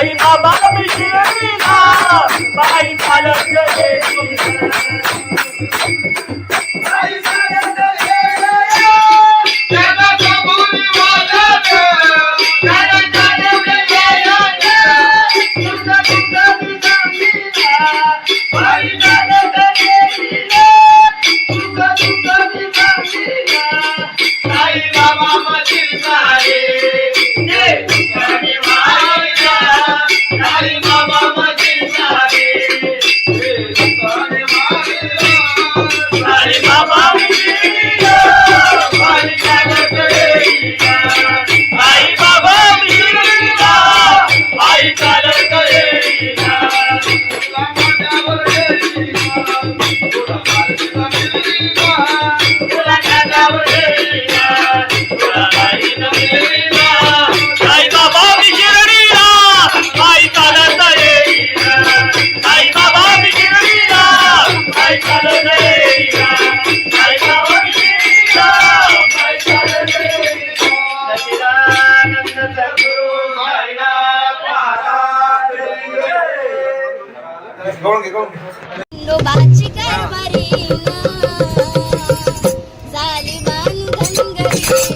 आई बाबा मी शिरडीला बाई चालत गेली नोबाची कारभारी झाली बांधन घरी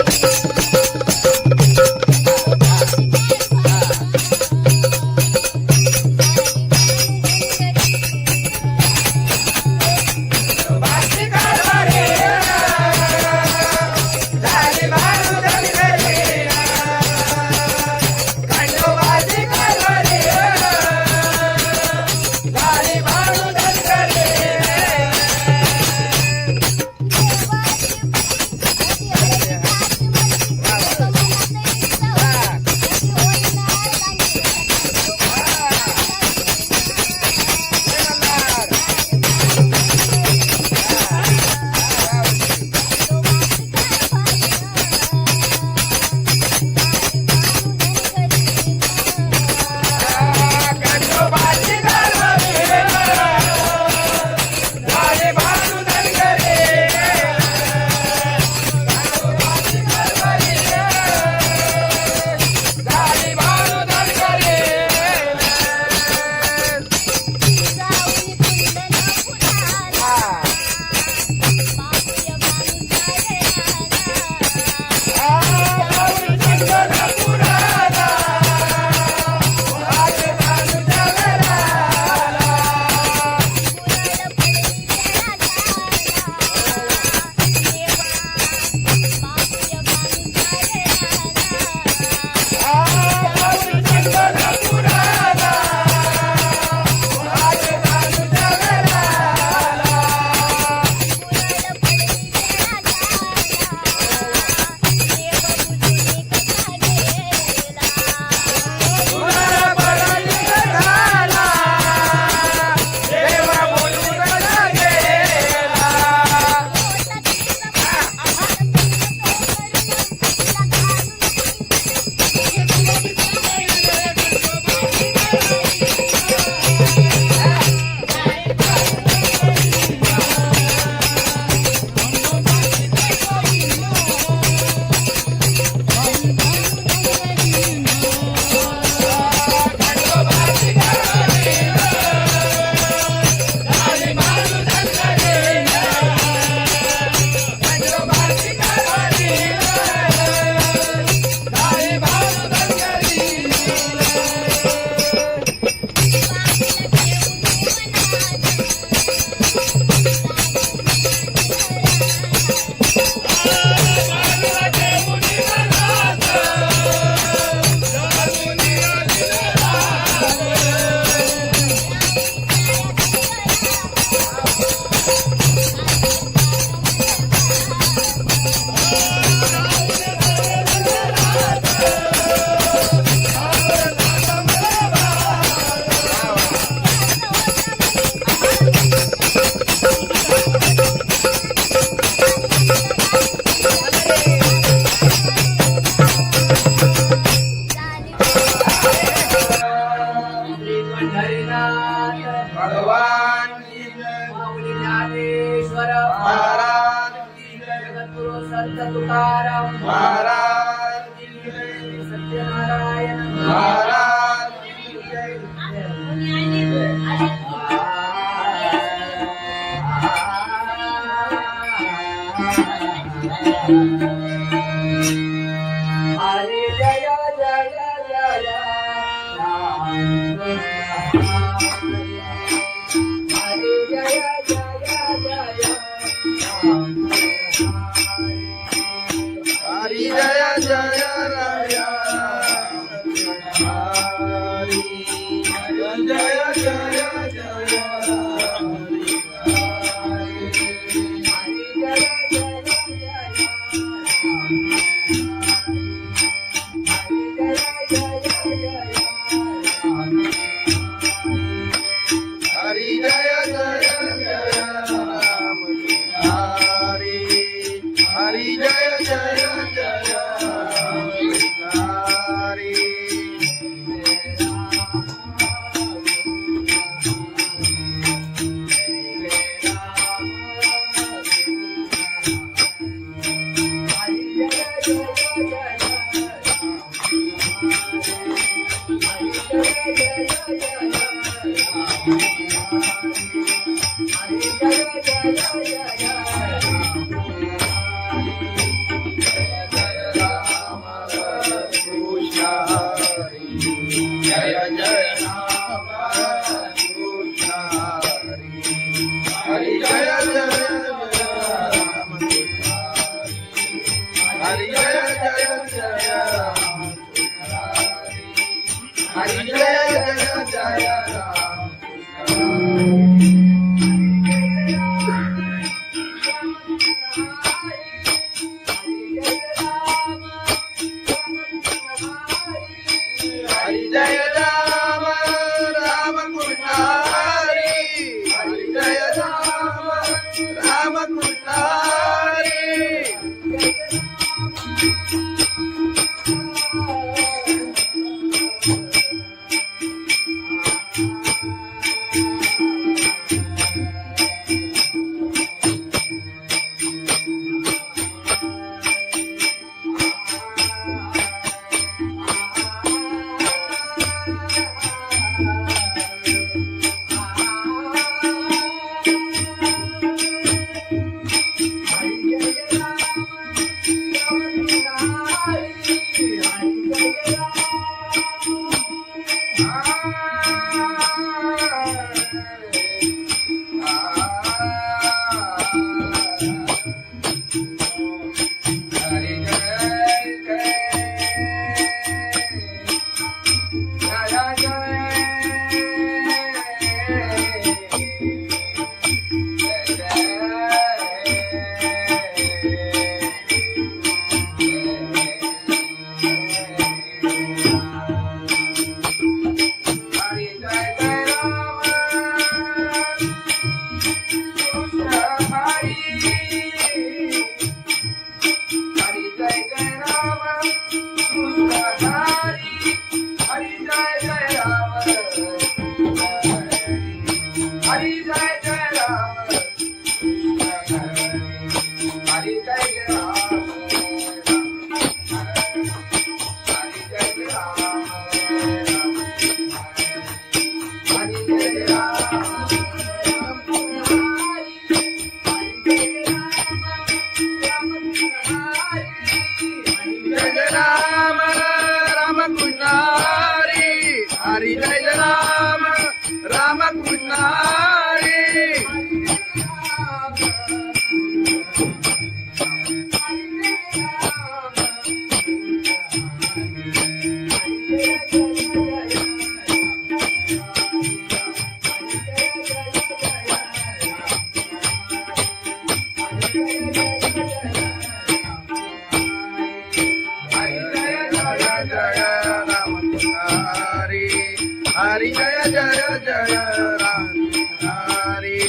संत तुकाराम महाराज, सत्यनारायण महाराज, हरी जय जय जय राम हरी जय जय जय राम हरी जय जय राय हरी जय जय जय हरी जय जय जय राम हरी हरी जय जय जय हरी जय जय राम कृष्ण हरि जय जय राम हरि जय जय राम हरि जय जय राम हरि जय राम राम कृष्ण हरि हरि जय राम राम कृष्ण हरि हरि जय राम राम कृष्ण हरि जय जय जय राम हरि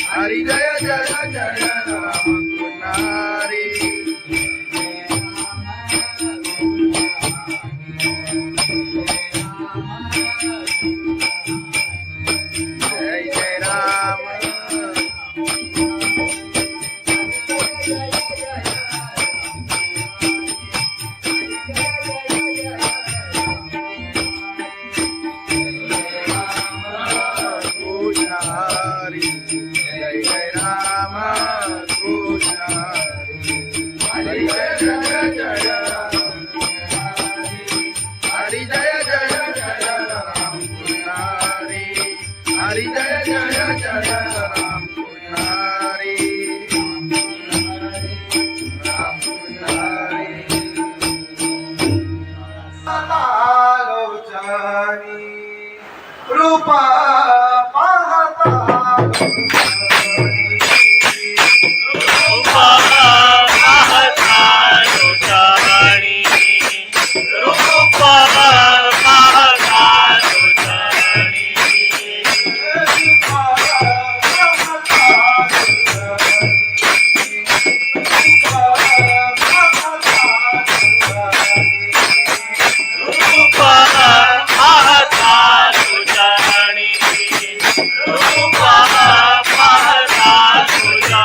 हरि जय जय जय राम हरि जय जय राम हरि जय जय राम कृष्ण हरी जय जय जय हरी जय जय जय राम पुजारी हरी जय जय जय राम पुजारी राम पुजारी लोचनी रूपा पाहता रूपा पाहता लोचनी रूपा पाहता लोचनी रूपा पाहता लोचनी रूपा पाहता लोचनी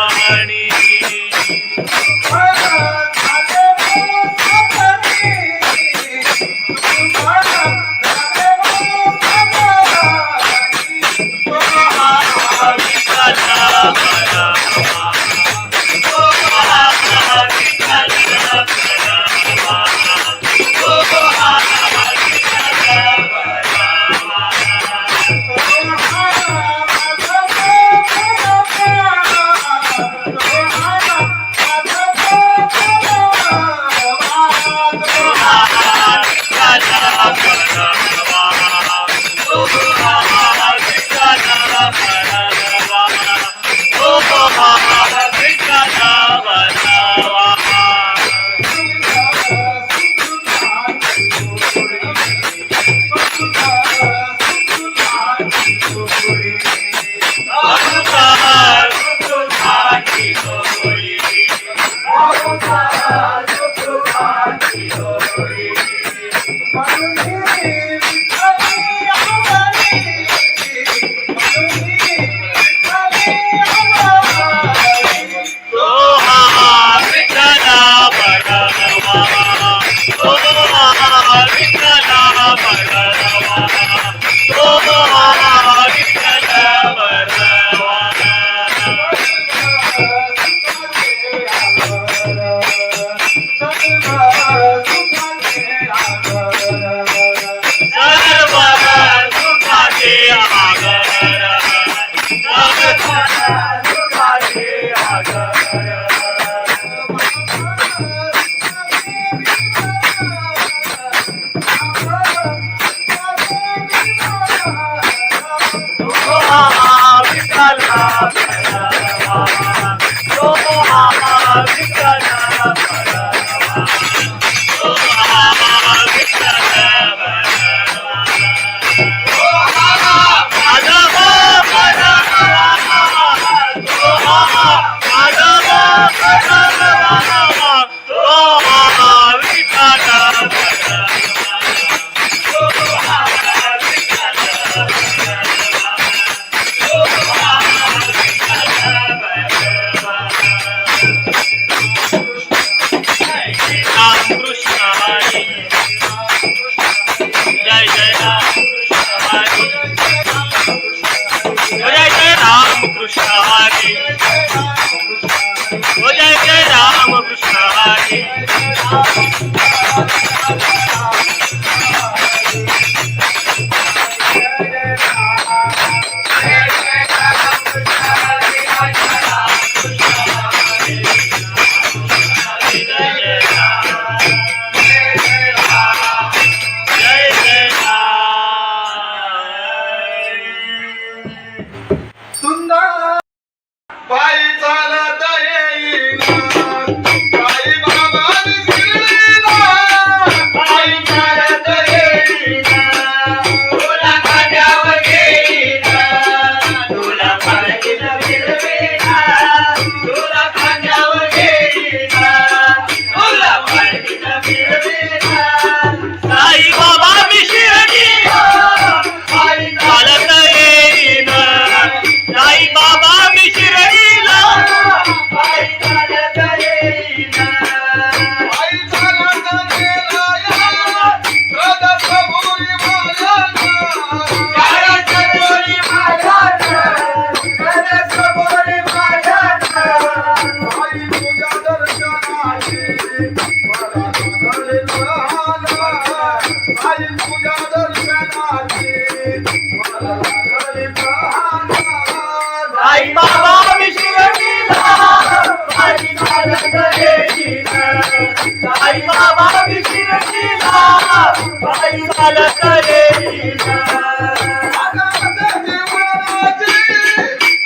चालत येईना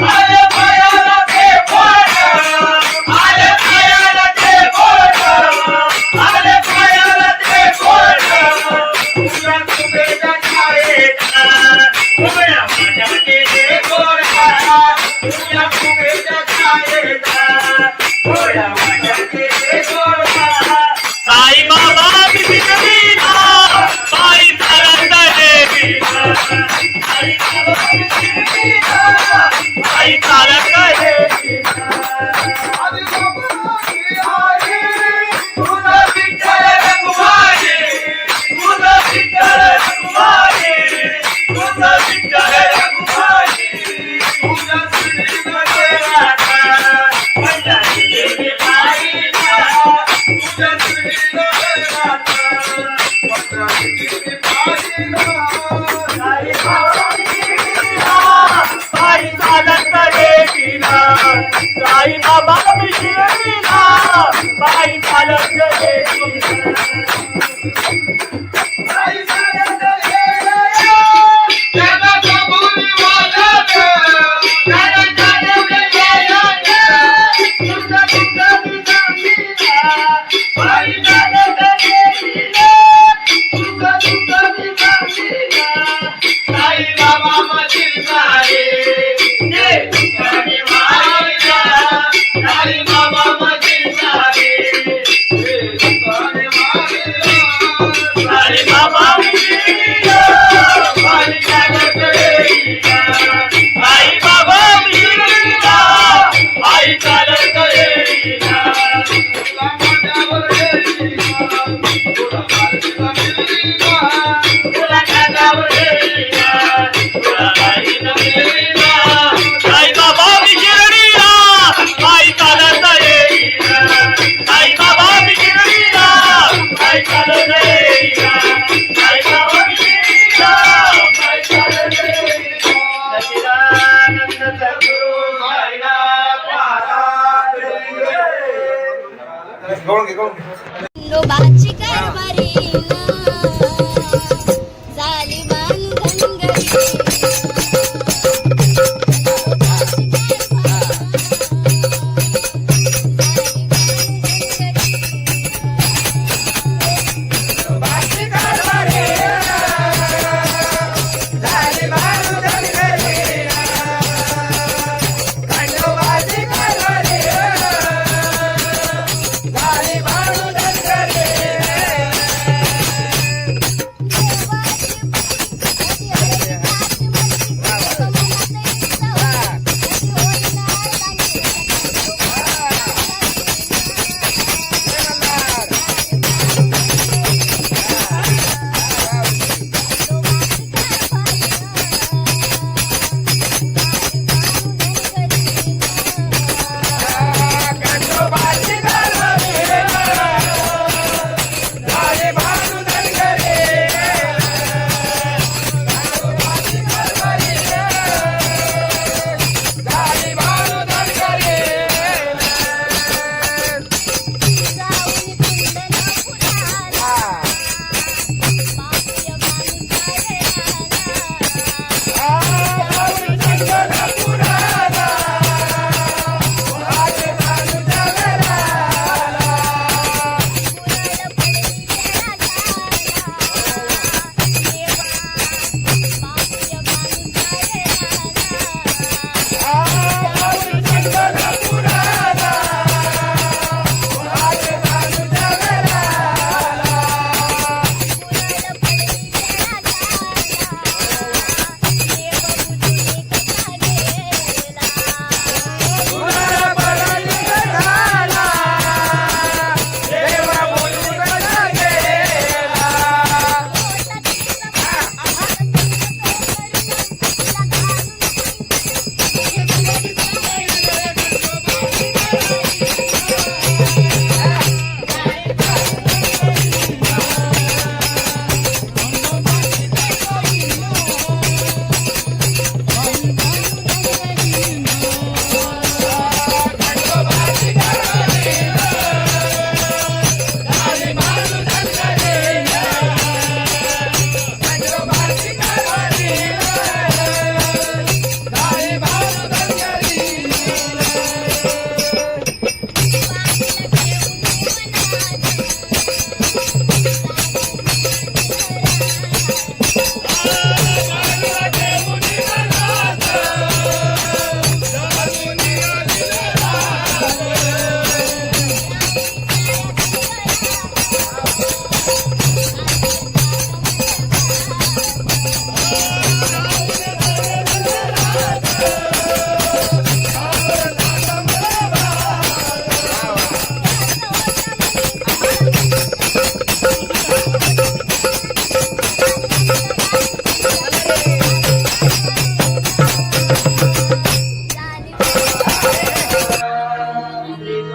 आले पायाला ते बोट आले पायाला ते बोट आले पायाला ते बोट तुझ्या कुबेच्या छायेत उभ्या माझ्या गेले गोरा तुझ्या कुबेच्या छायेत उभ्या माझ्या गेले गोरा साई बाबा बिघडीना बाई चालत येईना साई बाबा बिघडीना बाई चालत येईना तुझं विठ्ठल रघुमाई तुझं विठ्ठल रघुमाई तुझं विठ्ठल रघुमाई तुझं श्रीगणेशाचा पंढरी गेली पायीना तुझं श्रीगणेशाचा पंढरी गेली पायीना साई बाबा बिघडीना बाई चालत येईना साई बाबा बिघडीना बाई चालत येईना साई चालत येईना त्याला कबुली वाजत त्याला चालवले येईना तुझं दुःख विसरलीना बाई चालत येईना तुझं दुःख विसरलीना साई बाबा मधील सारे ते दुःखाने मारिला साई बाबा मधील सारे ते दुःखाने मारिला साई बाबा बिघडीना बाई चालत येईना साई बाबा बिघडीना बाई चालत येईना तुला माझ्यावर येईना तुला माझ्यावर येईना तुला माझ्यावर येईना तुला बाईला येईना साई बाबा बिघडीना बाई चालत येईना साई बाबा बिघडीना बाई चालत येईना साई बाबा बिघडीना बाई चालत येईना सच्चिदानंद सद्गुरु साईनाथ महाराज खंडोबाची कारभारीना झाली बांधनगरीना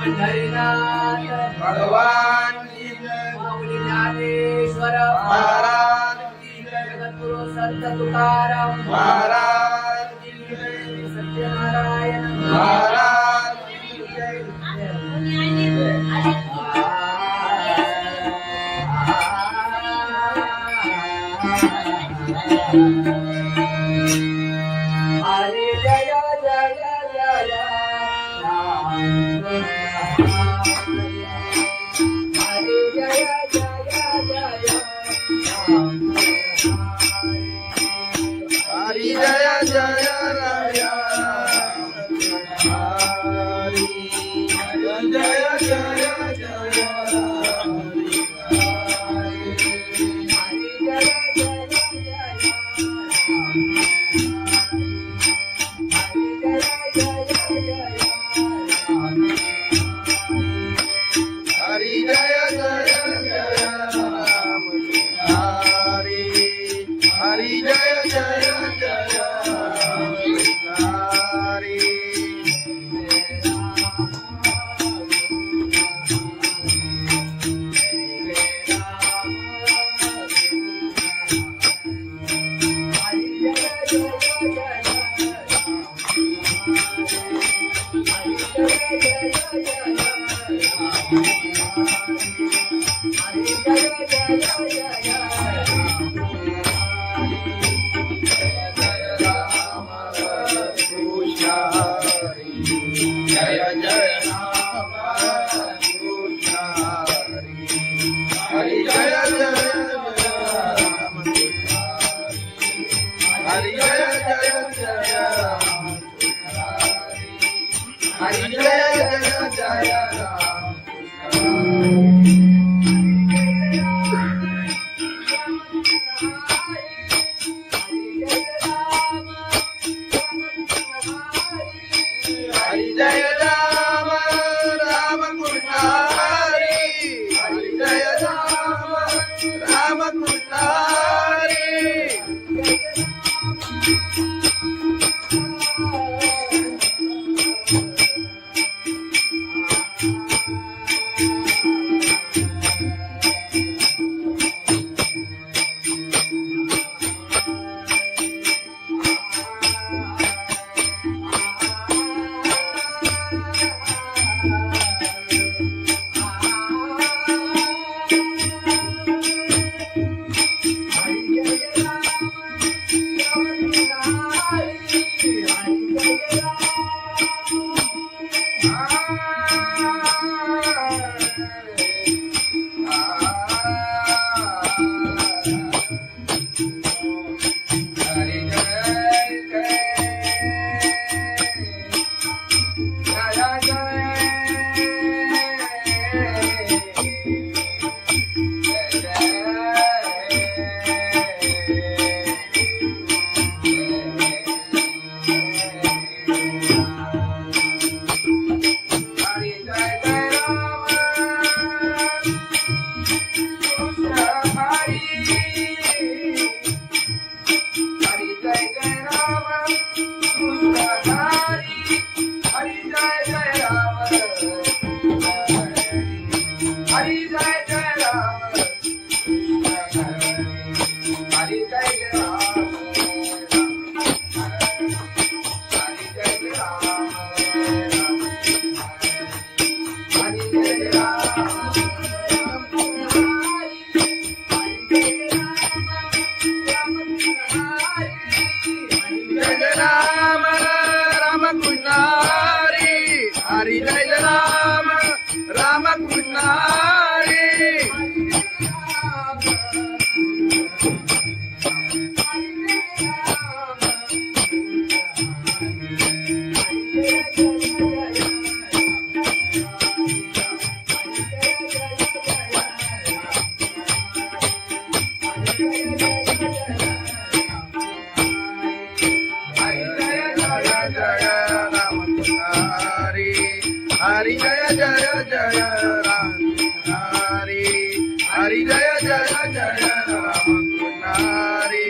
पंढरीनाथ भगवान की जय माऊली ज्ञानेश्वर महाराज की जय जगद्गुरु संत तुकाराम महाराज की जय सत्यनारायण महाराज की जय हरे जय जय जय राम हरे जय जय जय राम हरि जय जय राया हरि जय जय जय हरि जय जय जय राम हरि हरि जय जय जय राम हरि जय जय राम कृष्ण हरि जय जय राम हरि जय जय जय राम हरि जय जय जय राम हरि जय राम राम कृष्ण हरि हरि जय राम राम कृष्ण हरि हरि जय राम राम कृष्ण हरि हरि जय जय जय राम हरि हरि जय जय जय राम हरि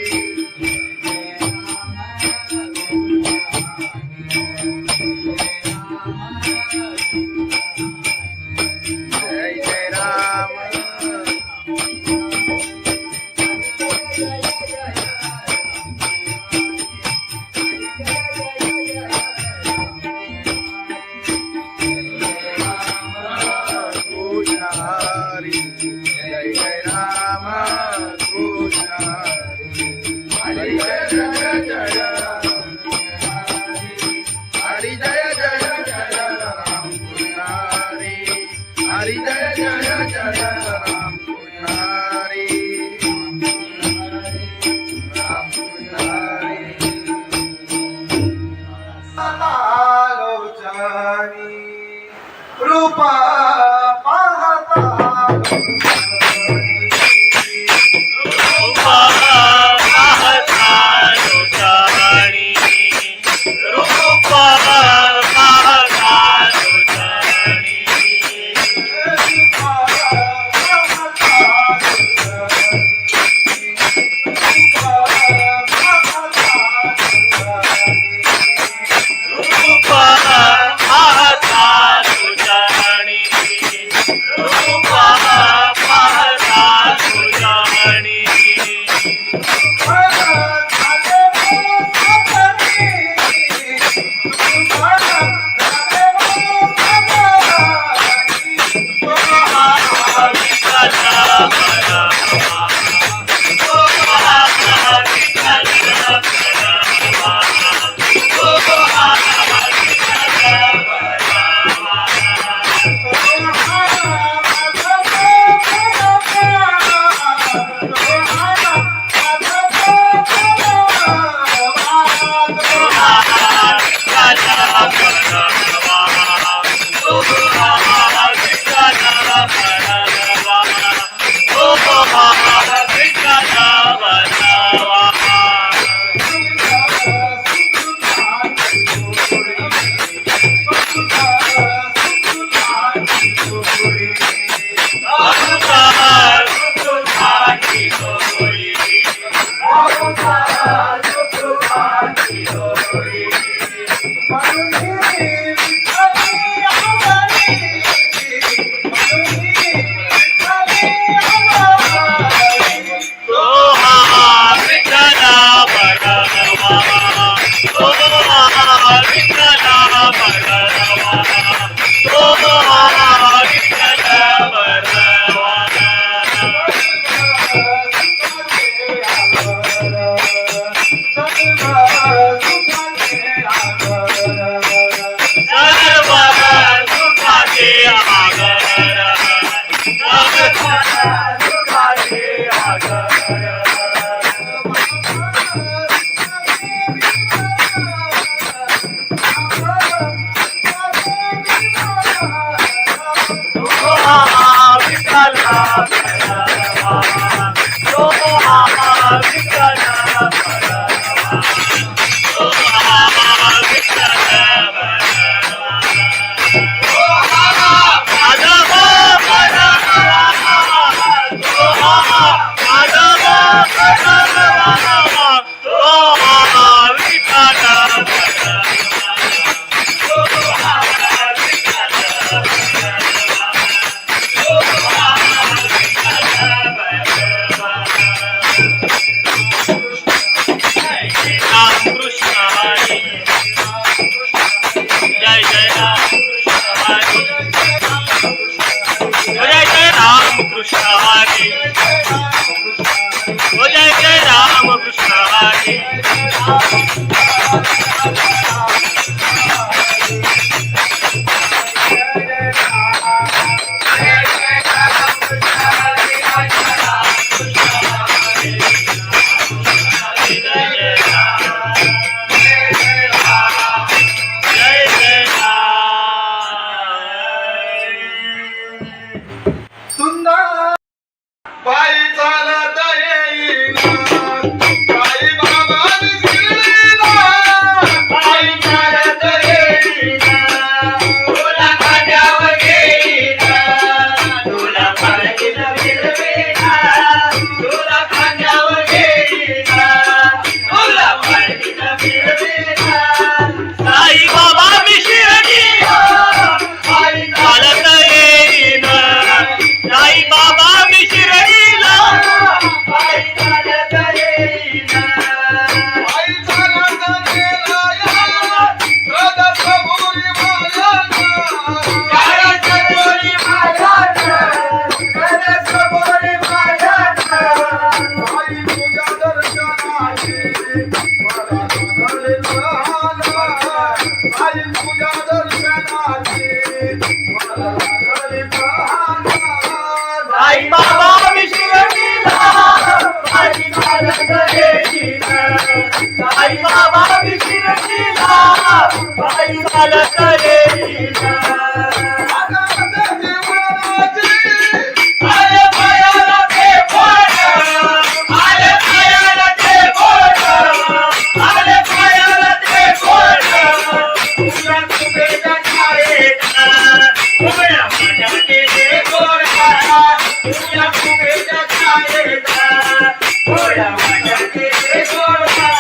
हरी जय जय जय राम कृष्ण हरी राम कृष्ण हरी आलोचनी रूपा पाहता तुझ्या दर्शनाची मला लागली प्रहार. आई बाबा विसरलीला बाई चालत गेलीला आले पायाला ते बोट आले पायाला ते बोट आले पायाला ते बोट तुला कुबेच्या छायेत उभ्या माझ्याचे ते गोडा तुला कुबेच्या छायेत उभ्या माझ्याचे ते गोडा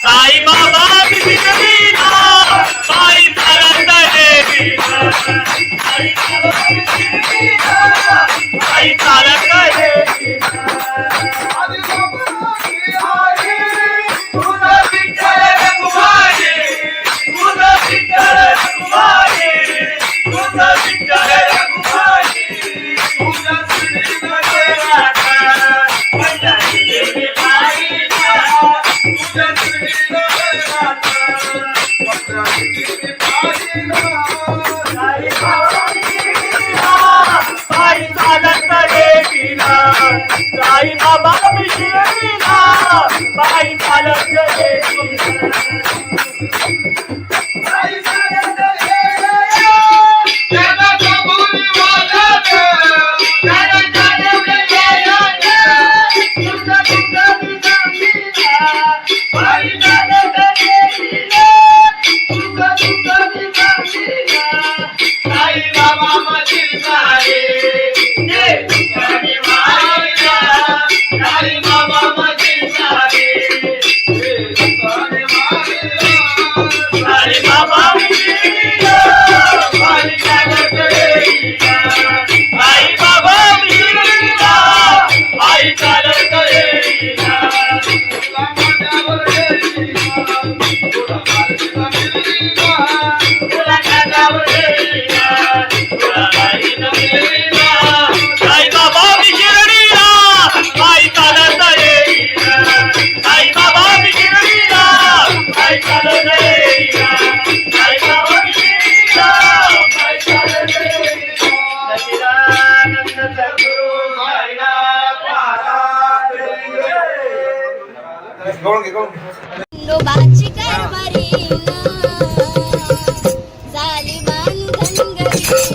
साई बाबा विसरलीला बाई चालत गेलीला आई बाबा विसरलीला बाई चालत गेलीला तुझं विठ्ठल रघुमाई तुझं विठ्ठल रघुमाई तुझं विठ्ठल रघुमाई तुझं श्रीनाथ पंजाबी देवी बाईला तुझं श्रीनाथ पंजाबी देवी बाईला साई बाबा विसरलीला बाई चालत गेलीला साई बाबा विसरलीला बाई चालत गेलीला बाई चालत गेलीला त्याला कबुली वाजत त्याला चालवलं गेलं तुझं तुझं विसरलीला बाई चालत गेलीला तुझं तुझं विसरलीला साई बाबा मधील सारे ते तुझ्याने मारिला साई बाबा मधील सारे ते तुझ्याने मारिला साई बाबा विसरलीला बाई चालत गेलीला साई बाबा विसरलीला बाई चालत गेलीला तुला माझ्यावर गेलीला तुला माझ्यावर गेलीला तुला माझ्यावर गेलीला तुला बाईनं गेलीला साई बाबा विसरलीला बाई चालत गेलीला साई बाबा विसरलीला बाई चालत गेलीला साई बाबा विसरलीला बाई चालत गेलीला सच्चिदानंद सद्गुरु साईनाथ महाराज गवळण घे गवळण घे. खंडोबाची कारभारी झाली बांधनगरी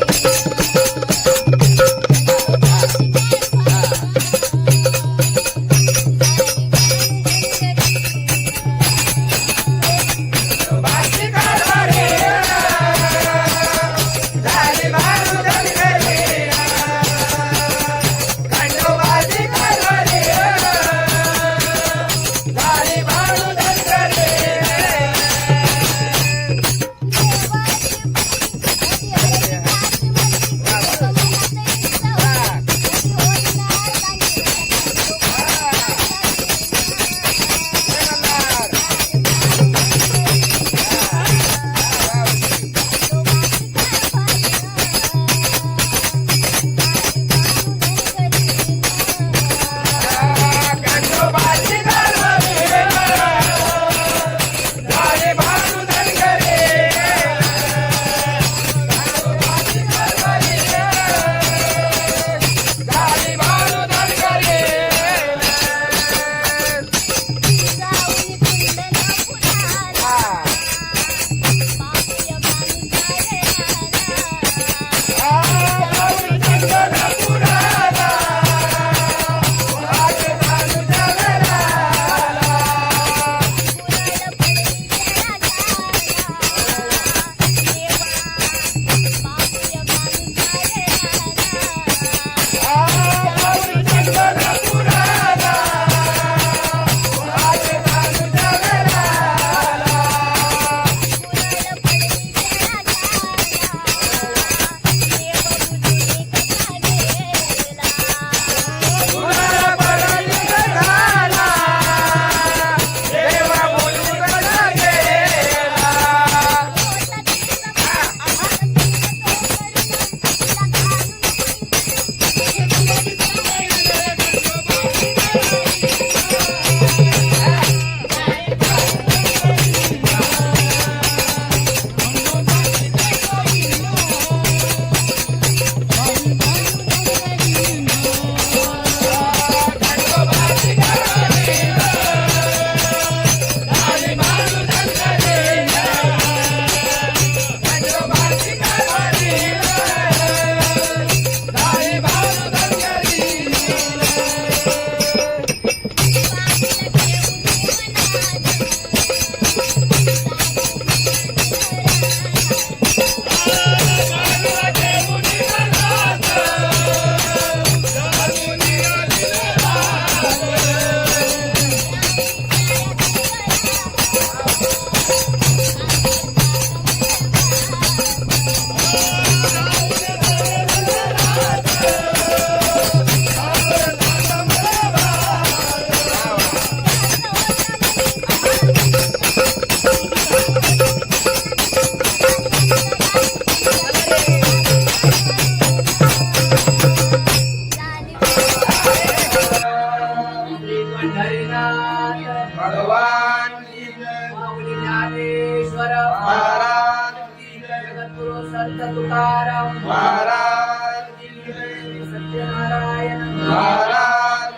महाराज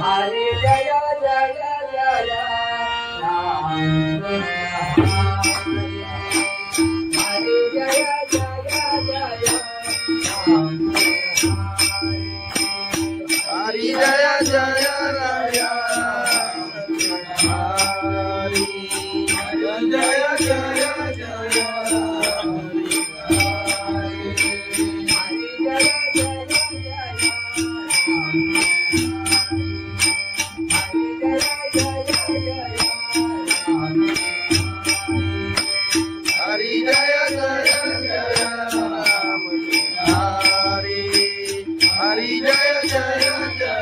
हरी जय जय जय राम हरी जय जय जय राम हरी जय जय राय हरी जय जय जय हरी जय जय जय राम हरी हरी जय जय जय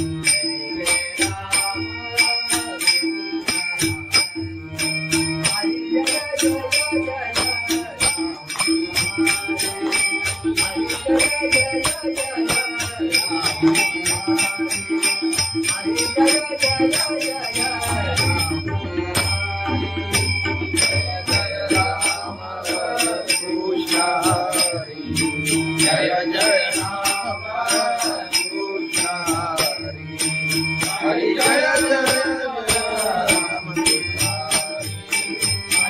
हरी जय जय राम कृष्ण हरि जय जय राम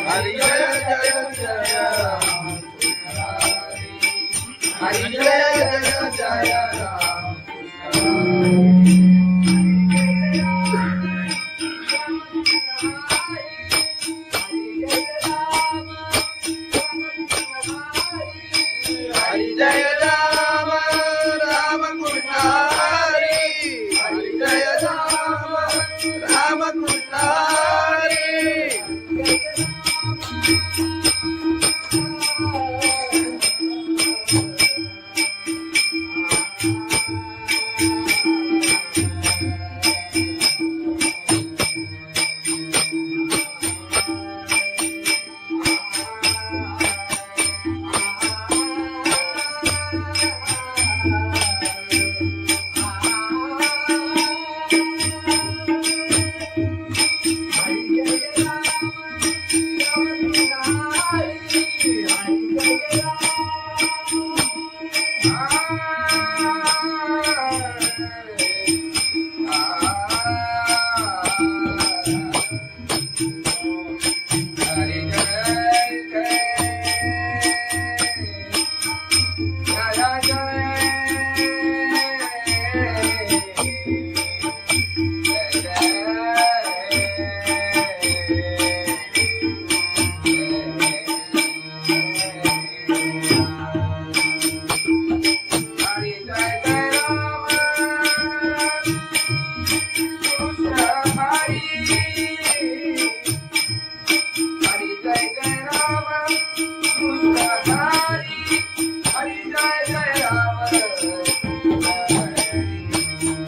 हरि जय जय जय राम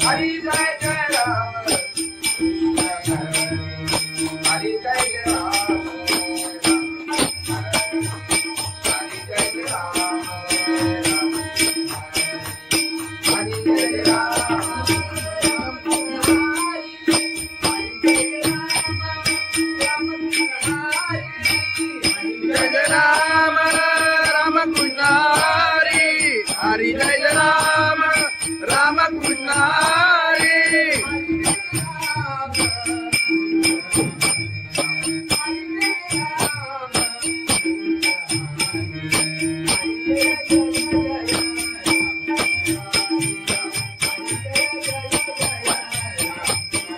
हरि जय जय जय राम हरि जय राम राम कृष्ण हरि हरि जय राम राम कृष्ण हरि हरि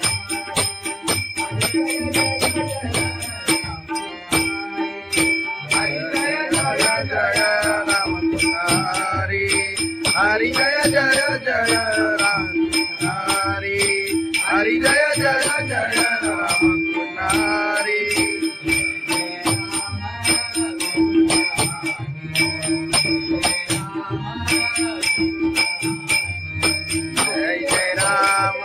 जय राम राम कृष्ण हरि हरि जय जय जय राम हरि हरि जय जय जय राम हरि जय जय राम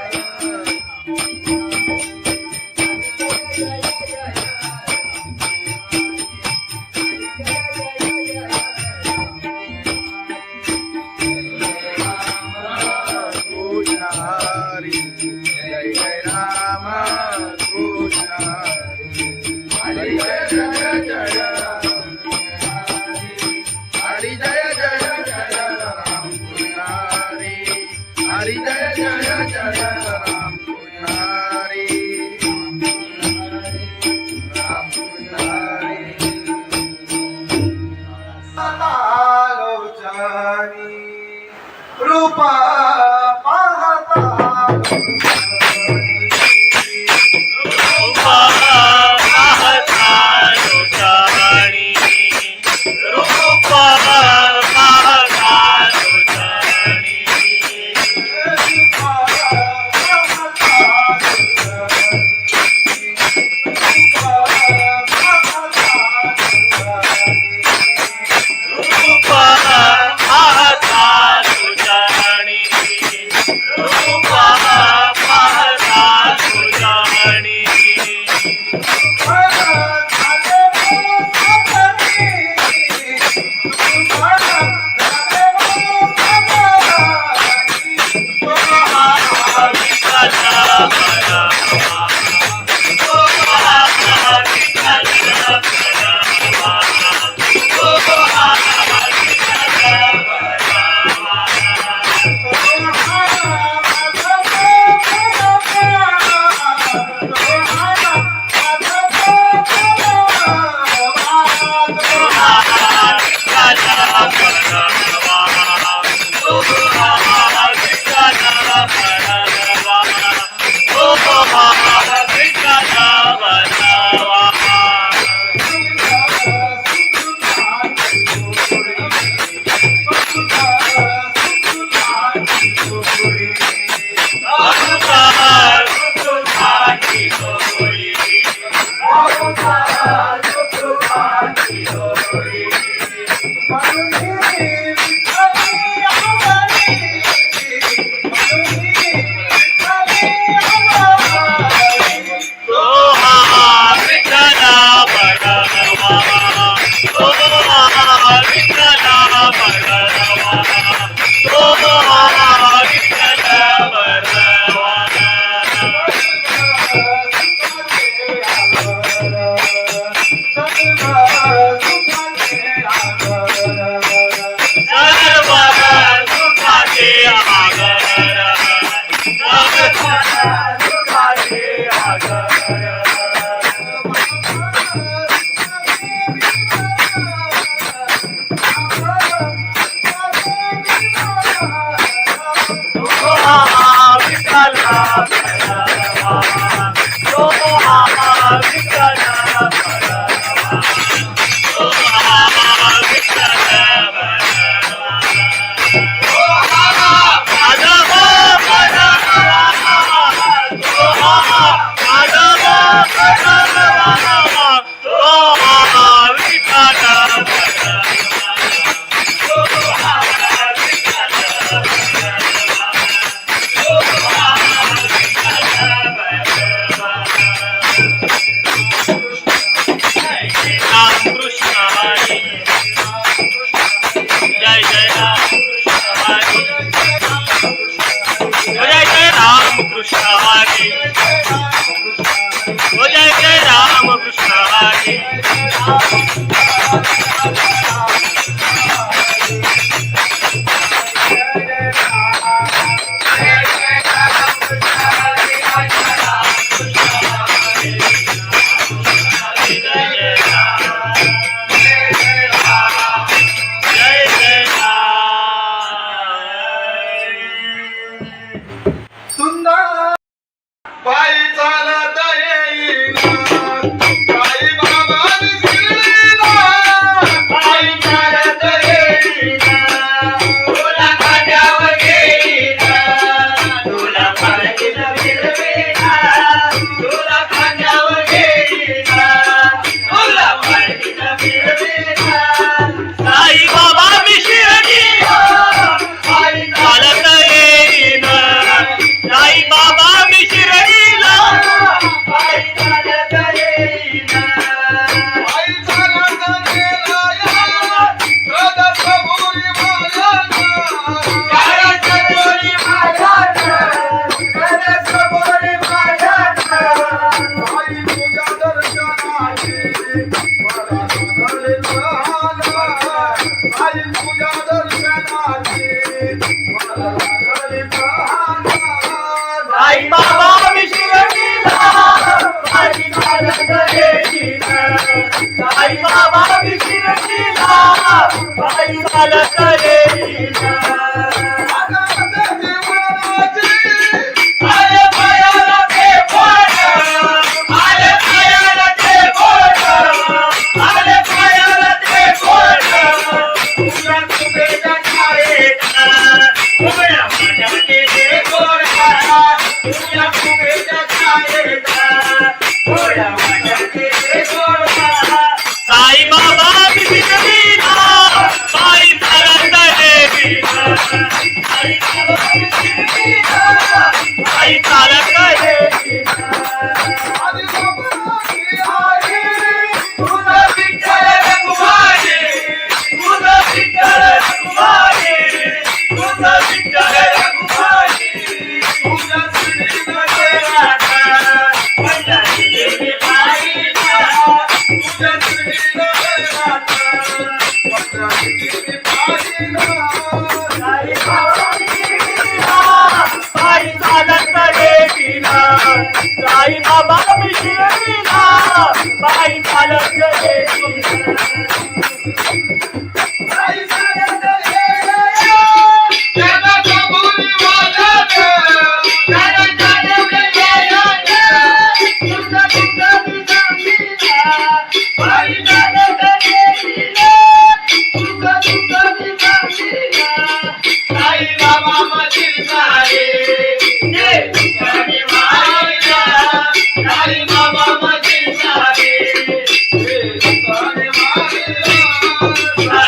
साई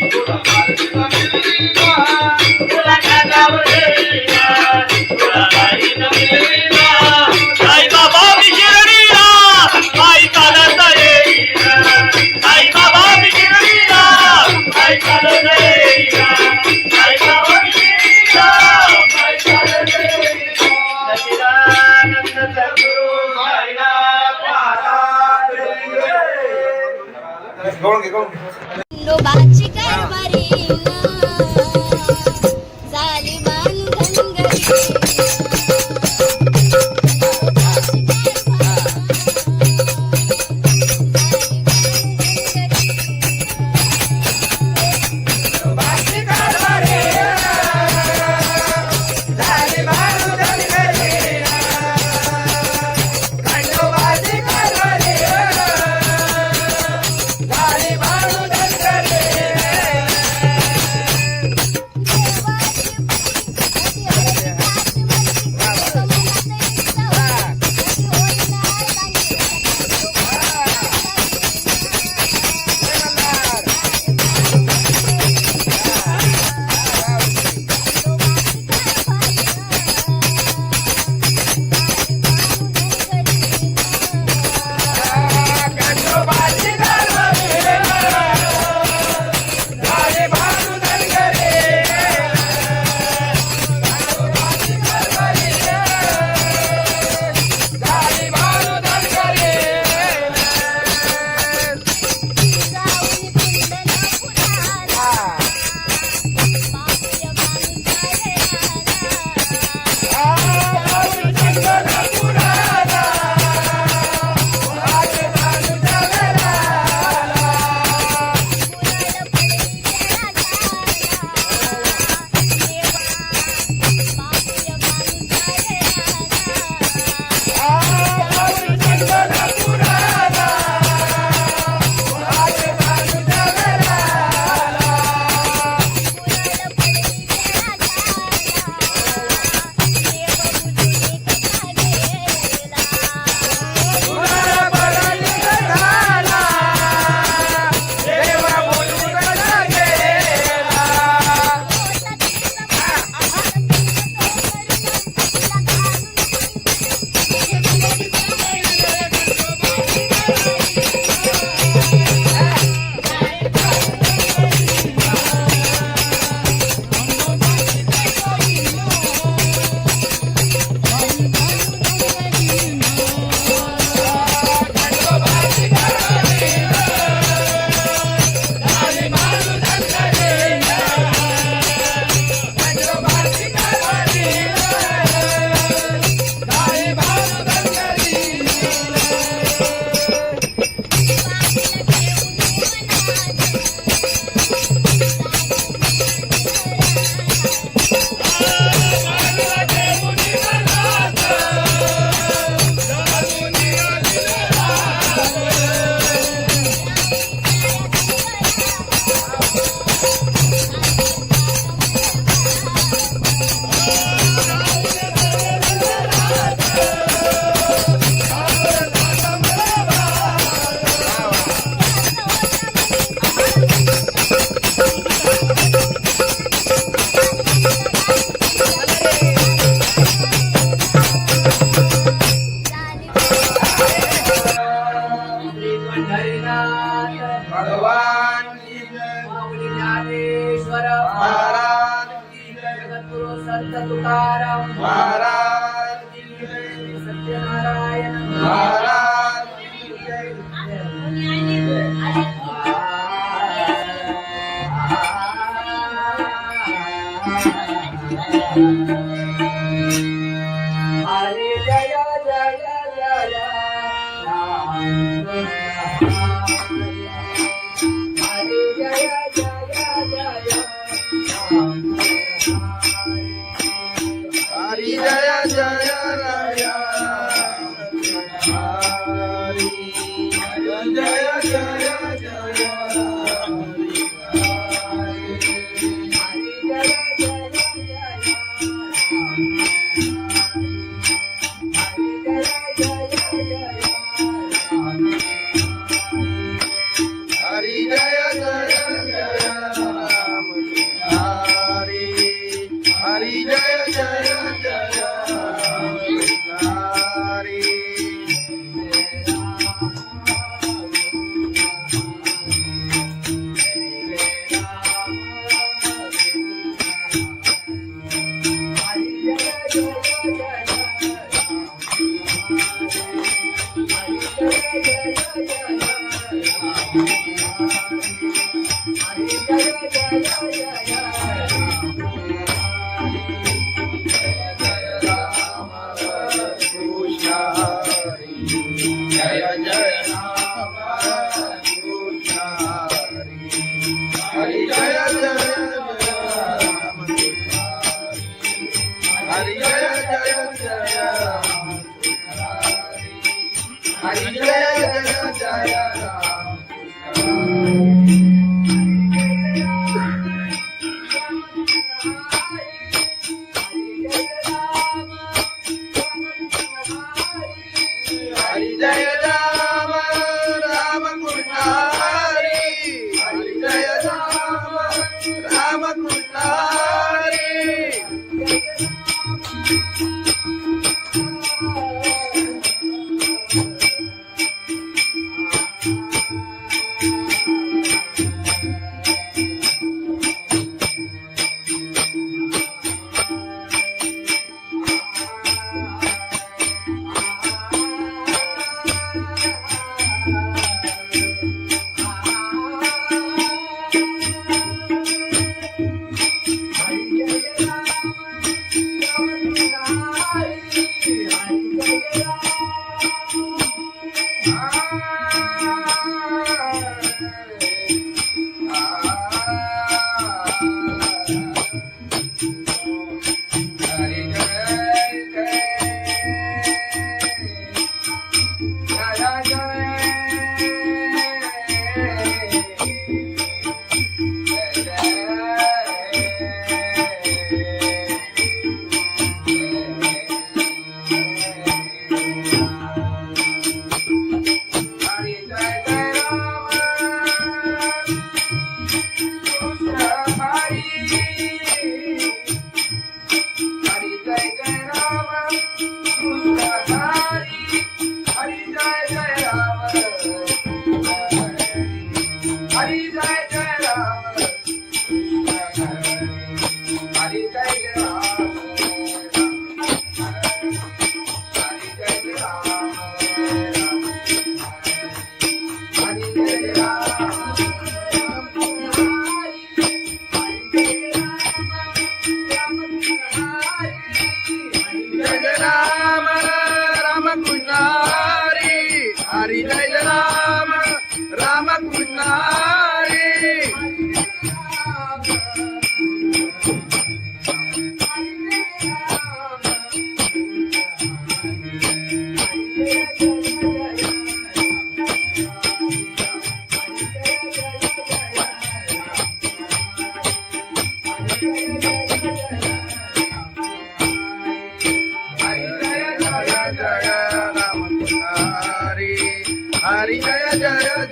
तुला बाळीला मिळवीला. तुला कानावर घेईना, तुला बाईनं मिळवीना. आई बाबा मी शिर्डीला, आई चालत येईना. आई बाबा मी शिर्डीला, आई चालत येईना. आई बाबा मी शिर्डीला, आई चालत येईना. सच्चिदानंद सद्गुरू साईनाथ महाराज की जय. गवळण घे, गवळण घे. खंडोबाची कारभारी झाली बांधनगरी. संत तुकाराम महाराज की जय, सत्यनारायण महाराज की जय. हरे जय जय जय राम हरे जय जय जय राम हरी जय जय राय हरी जय जय जय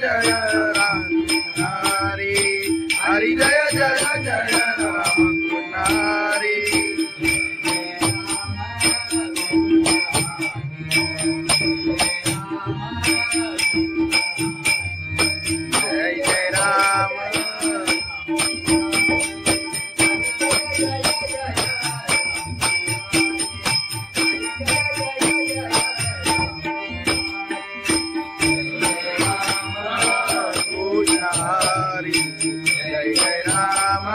जय राम हरी हरी जय जय जय राम हरी जय जय राम कृष्ण हरी जय जय राम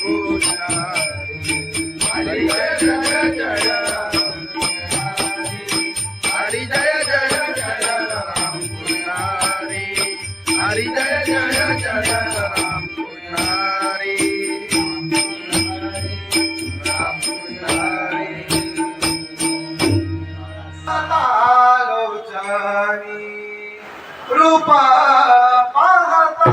कृष्ण हरी हरी जय जय जय हरी जय जय जय राम कृष्ण हरी हरी जय जय जय राम कृष्ण हरी राम कृष्ण हरी आलोचनी रूपा पाहता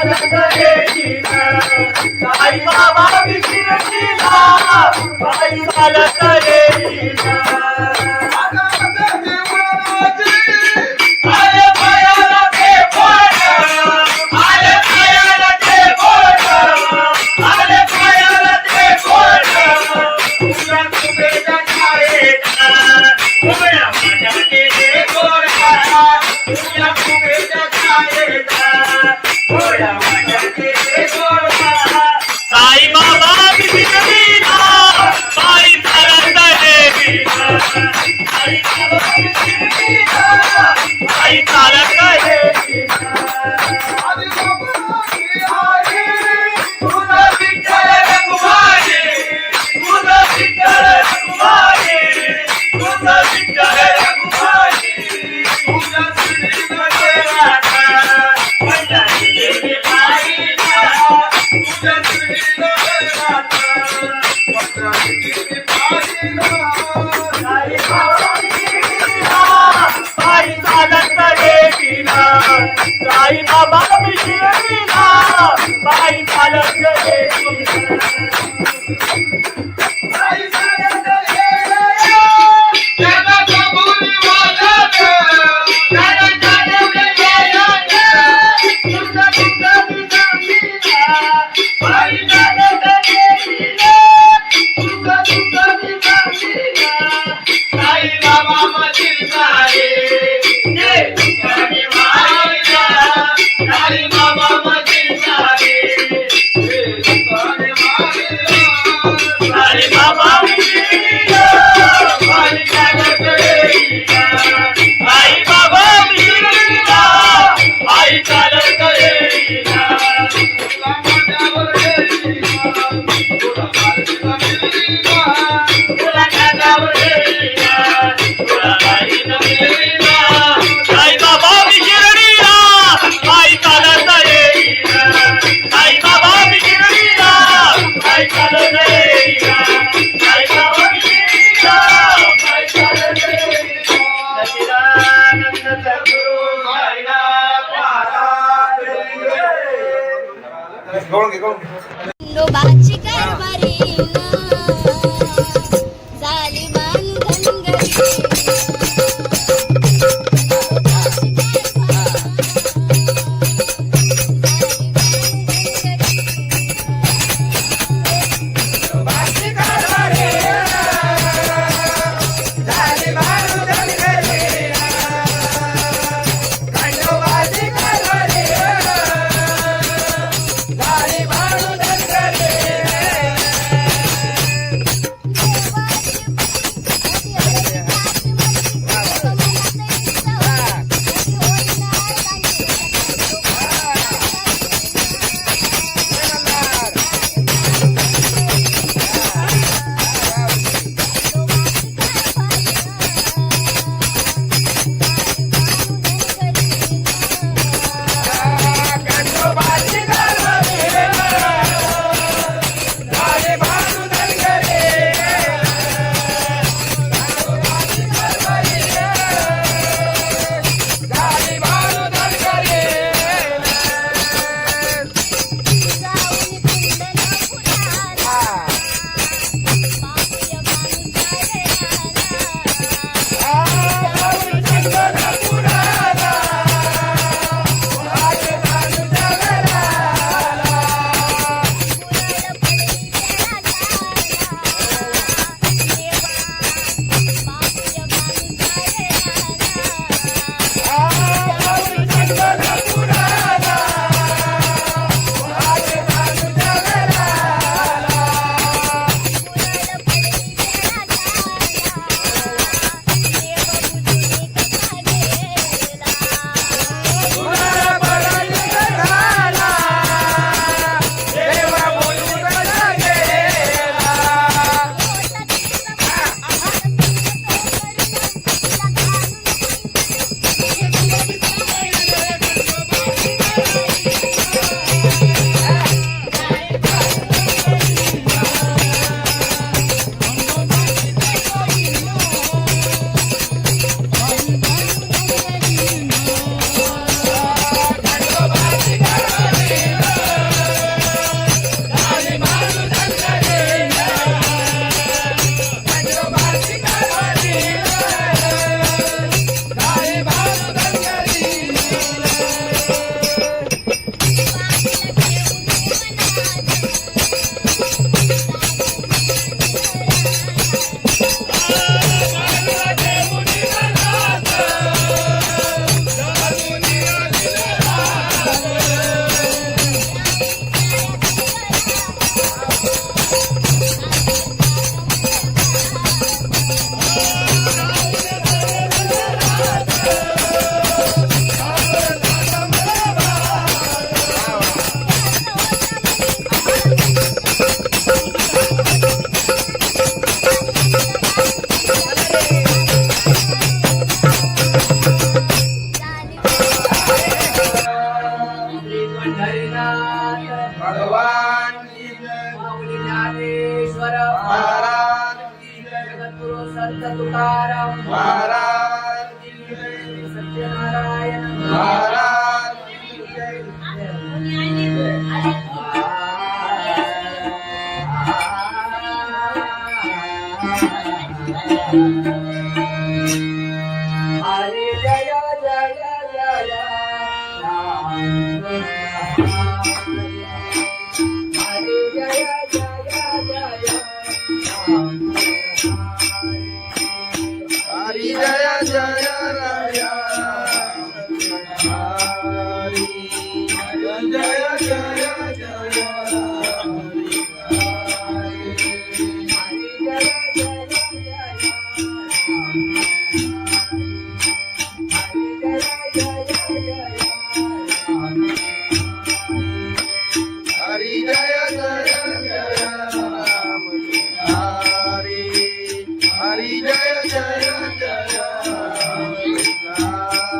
चालत येईन साई बाबा मी शिर्डीला पायी चालत येईन आले पायाला ते बोट आले पायाला ते बोट आले पायाला ते बोट तुझ्या कुबेच्या छायेत उभ्या माझ्या केले गोरखा तुझ्या कुबेच्या छायेत उभ्या माझ्या केले गोरखा साई बाबा मी शिर्डीला पायी चालत येईन साई बाबा मी शिर्डीला पायी चालत येईन तुझं विठ्ठल रघुमाई तुझं विठ्ठल रघुमाई तुझं विठ्ठल रघुमाई तुझ्या श्रीमध्ये राधा माझ्या देवी बाईला तुझ्या श्रीमध्ये राधा माझ्या देवी बाईला साई बाबा शिर्डीला पायी चालत येईन साई बाबा मी शिर्डीला पायी चालत येईन पायी चालत येईन त्याला कबुली वाजत त्याला जाणवलं येईन तुझं तुझं निजामीला पायी चालत येईन तुझं तुझं निजामीला साई बाबा मधील सारे जे तुझ्याने मायला साई बाबा मधील सारे जे तुझ्याने मायला साई बाबा मिशिरीला पायी चालत येईन साई बाबा मिशिरीला पायी चालत येईन तुला माझ्यावर येईन तुला माझ्या मिळीला तुला माझ्यावर येईन तुला माझ्या मिळीला साई बाबा मी शिर्डीला पायी चालत येईन साई बाबा मी शिर्डीला पायी चालत येईन साई बाबा मी शिर्डीला पायी चालत येईन सच्चिदानंद सद्गुरु साईनाथ महाराज खंडोबाची कारभारी झाली बांधन घरी पंढरीनाथ भगवान की जय माऊली ज्ञानेश्वर महाराज की जय जगद्गुरु संत तुकाराम महाराज की जय सत्यनारायण महाराज की जय हरे जय जय जय राम हरे जय जय जय राम हरि जय जय राया हरि जय जय जय हरि जय जय जय राम हरि हरि जय जय जय राम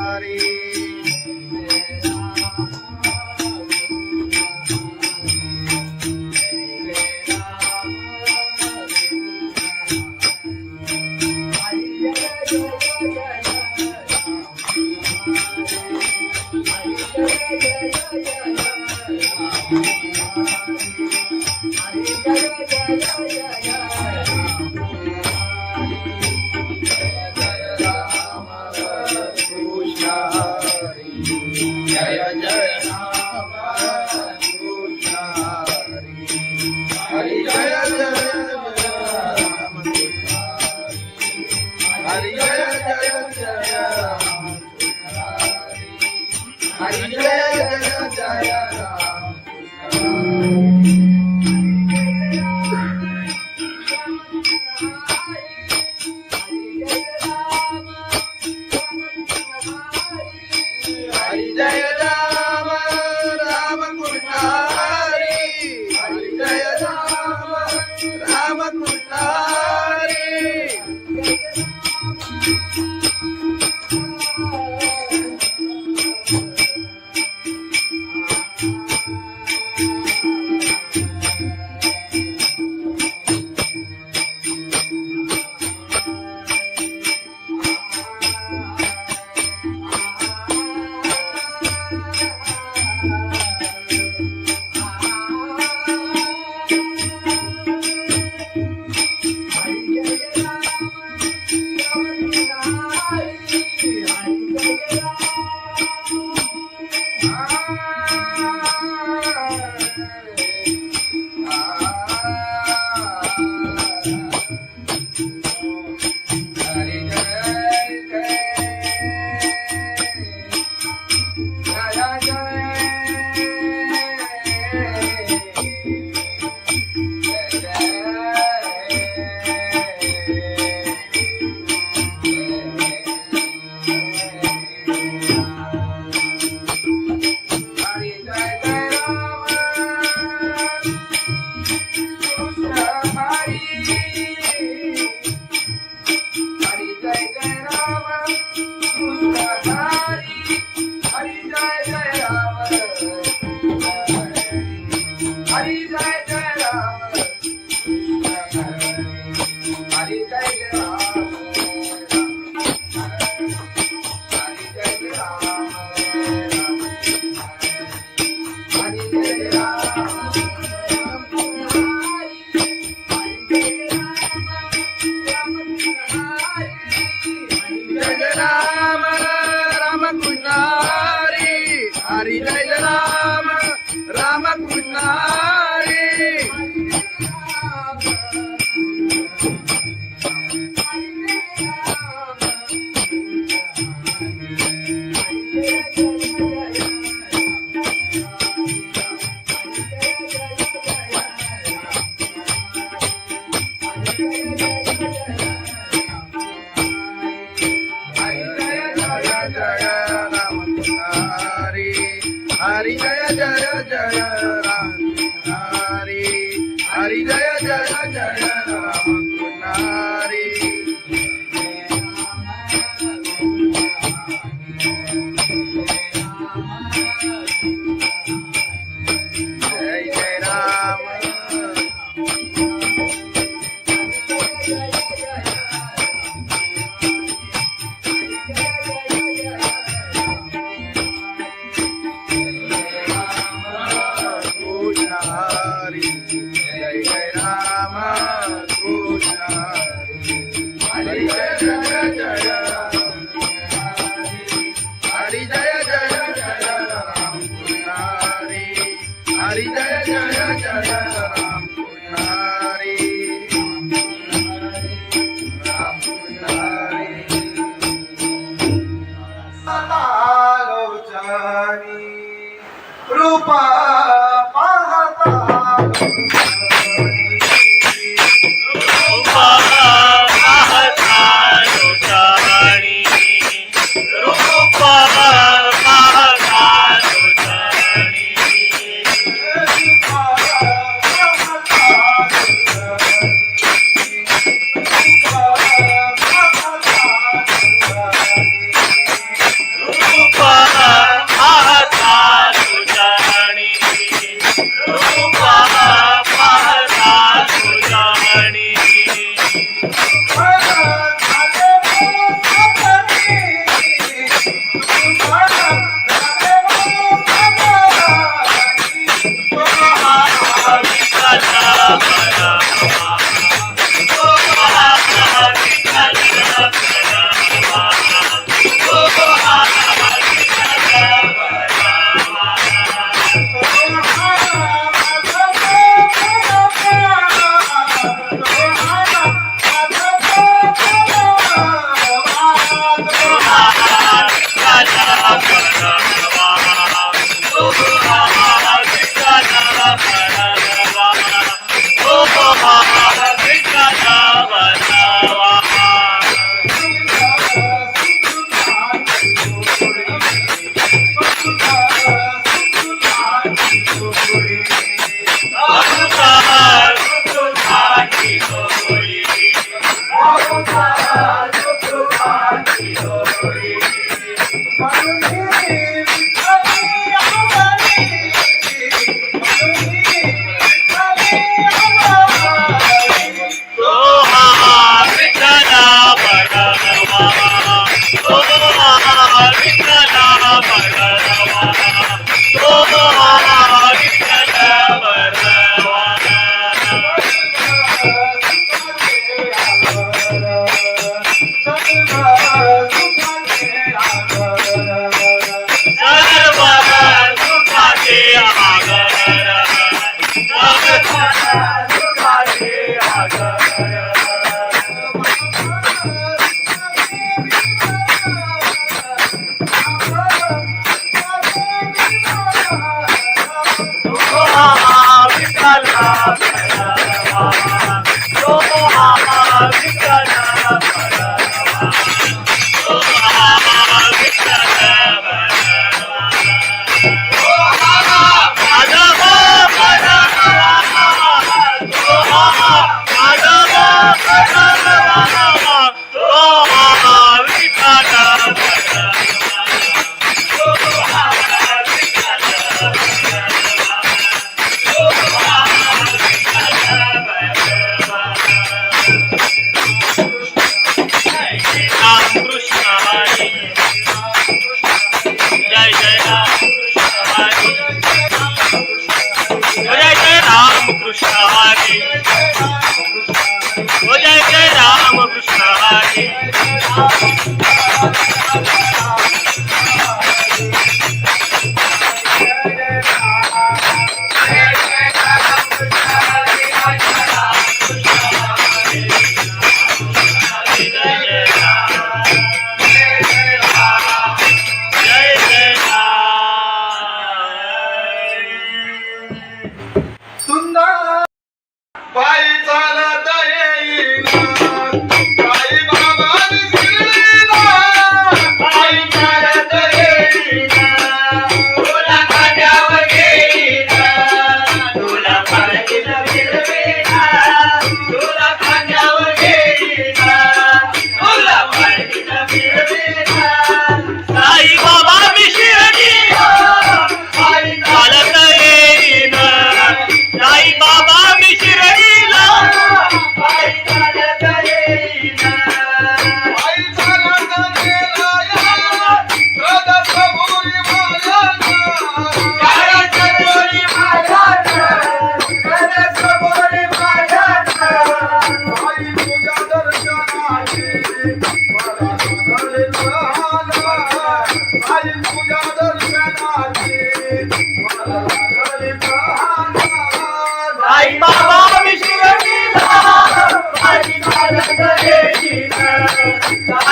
हरि कृष्ण हरि जय जय राम कृष्ण हरि जय जय राम कृष्ण हरि जय जय जय राम हरि जय जय जय राम हरि जय राम राम कृष्ण हरि हरि जय राम राम कृष्ण हरि हरि जय राम राम कृष्ण हरि हरि जय जय जय राम हरि हरि जय जय जय राम हरि हरी जय जय जय राम पुजारी राम पुजारी लोचनी रूपा पाहता रूपा पाहता लोचनी रूपा पाहता लोचनी रूपा पाहता लोचनी रूपा पाहता लोचनी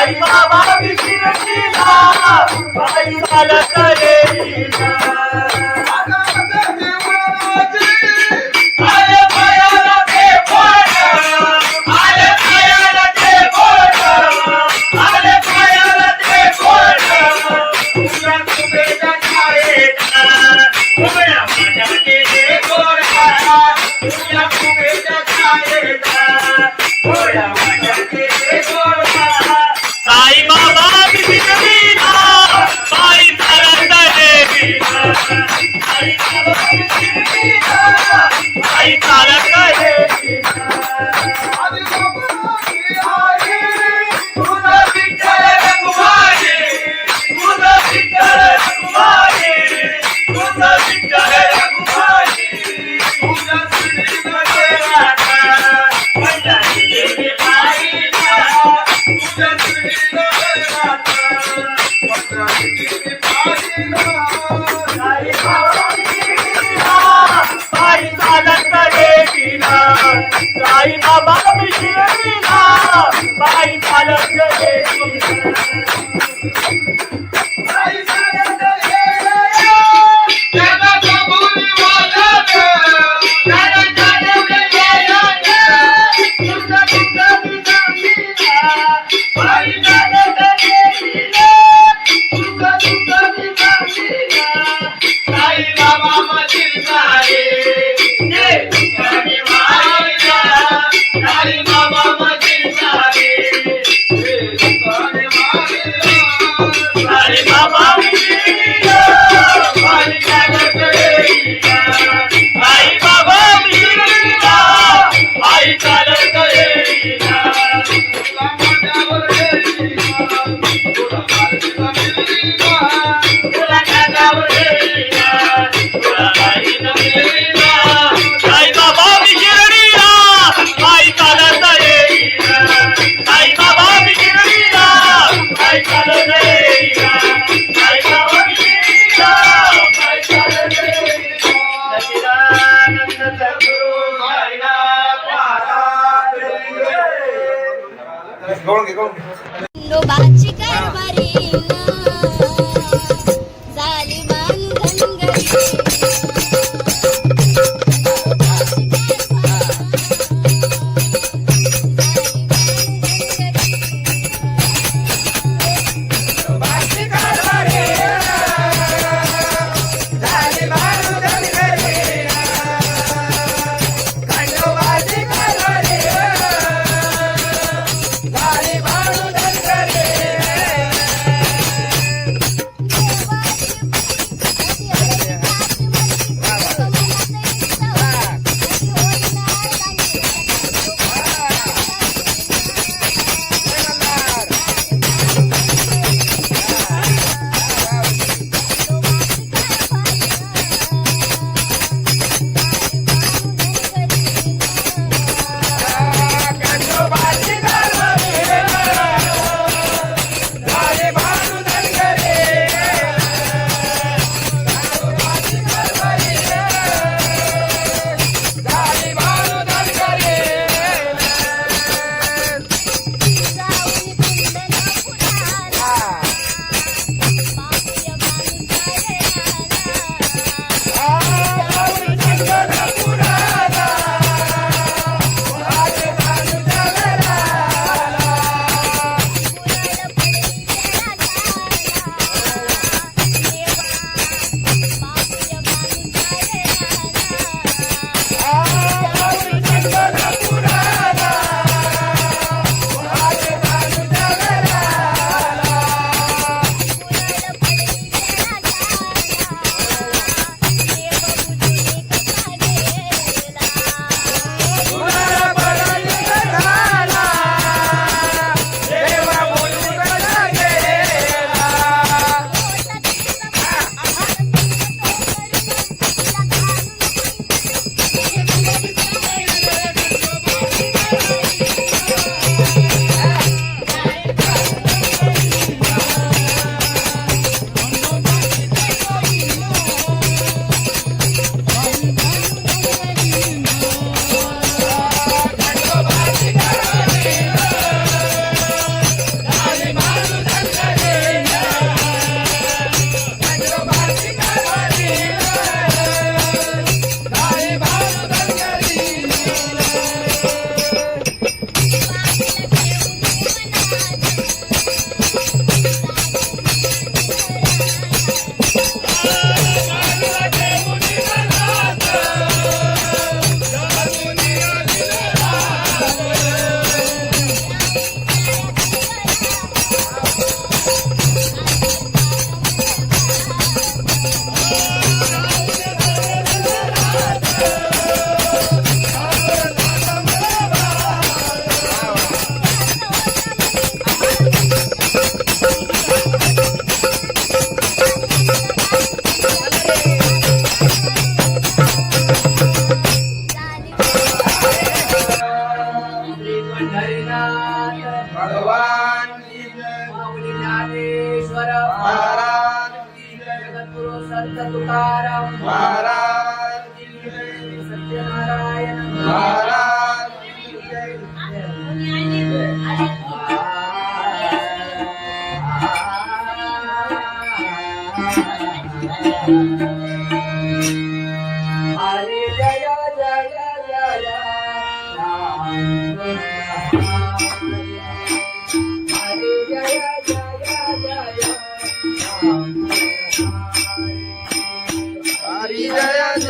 साई बाबा शिर्डीला पायी चालत येईना आले पायाला ते बोट आले पायाला ते बोट आले पायाला ते बोट तुझ्या कुबेच्या छायेत उभ्या माझ्या गेले गोरा तुझ्या कुबेच्या छायेत उभ्या माझ्या गेले गोरा साई बाबा शिर्डीला पायी चालत येईना साई बाबा शिर्डीला पायी चालत येईना तुझं विठ्ठल रघुमाई तुझं विठ्ठल रघुमाई तुझं विठ्ठल रघुमाई तुझ्या श्रीमध्ये राधा पंढरी गेली पायीला तुझ्या श्रीमध्ये राधा पंढरी गेली पायीला साई बाबा शिर्डीला पायी चालत येईना साई बाबा शिर्डीला पायी चालत येईना साई चालत येईना त्याला कबुली वाजत त्याला चालवले येईना तुझं तुझं दिसामीना पायी चालत येईना तुझं तुझं दिसामीना साई बाबा मधील सारे जे तुझ्याने मायला साई बाबा मधील सारे जे तुझ्याने मायला साई बाबा शिर्डीला पायी चालत येईना साई बाबा शिर्डीला पायी चालत येईना तुला माझ्यावर येईना तुला माझ्यावर येईना तुला माझ्यावर येईना तुला माझ्यावर येईना साई बाबा शिर्डीला पायी चालत येईना साई बाबा शिर्डीला पायी चालत येईना साई बाबा शिर्डीला पायी चालत येईना सच्चिदानंद सद्गुरु साईनाथ महाराज खंडोबाची कारभारी झाली बांधनगरी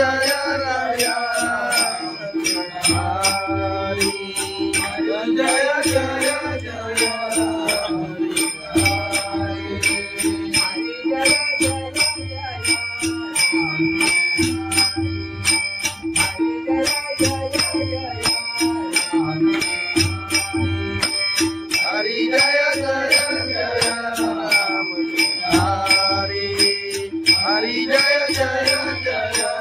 जय राया हरी जय जय जय हरि जय जय जय राम हरि हरि जय जय जय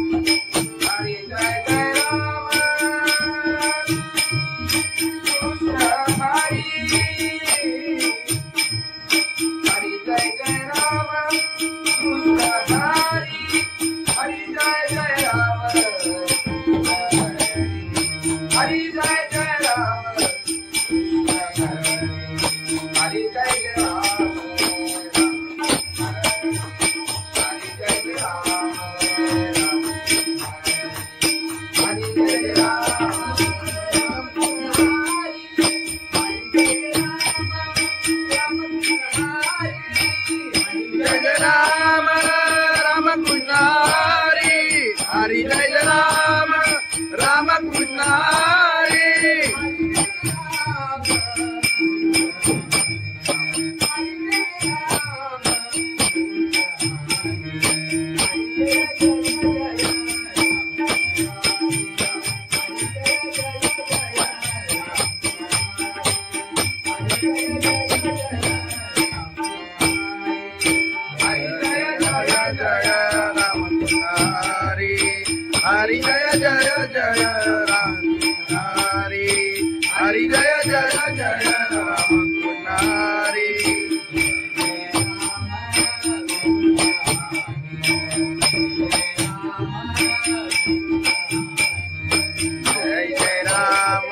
हरि जय जय राम कृष्ण हरि जय जय राम हरि जय जय जय राम हरि जय जय जय राम हरि जय राम राम कृष्ण हरि हरि जय राम राम कृष्ण हरि हरि जय राम राम कृष्ण हरि हरि जय जय जय राम हरि हरि जय जय जय राम हरि जय जय राम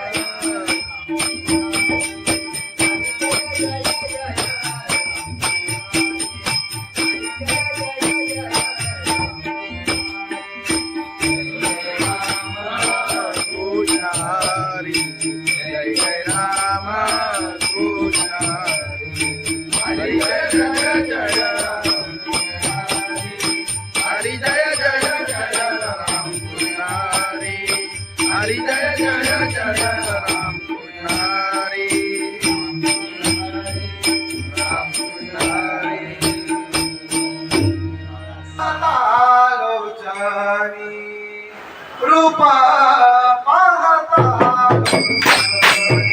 हरि जय जय राम लोचनी रूप पाहता लोचनी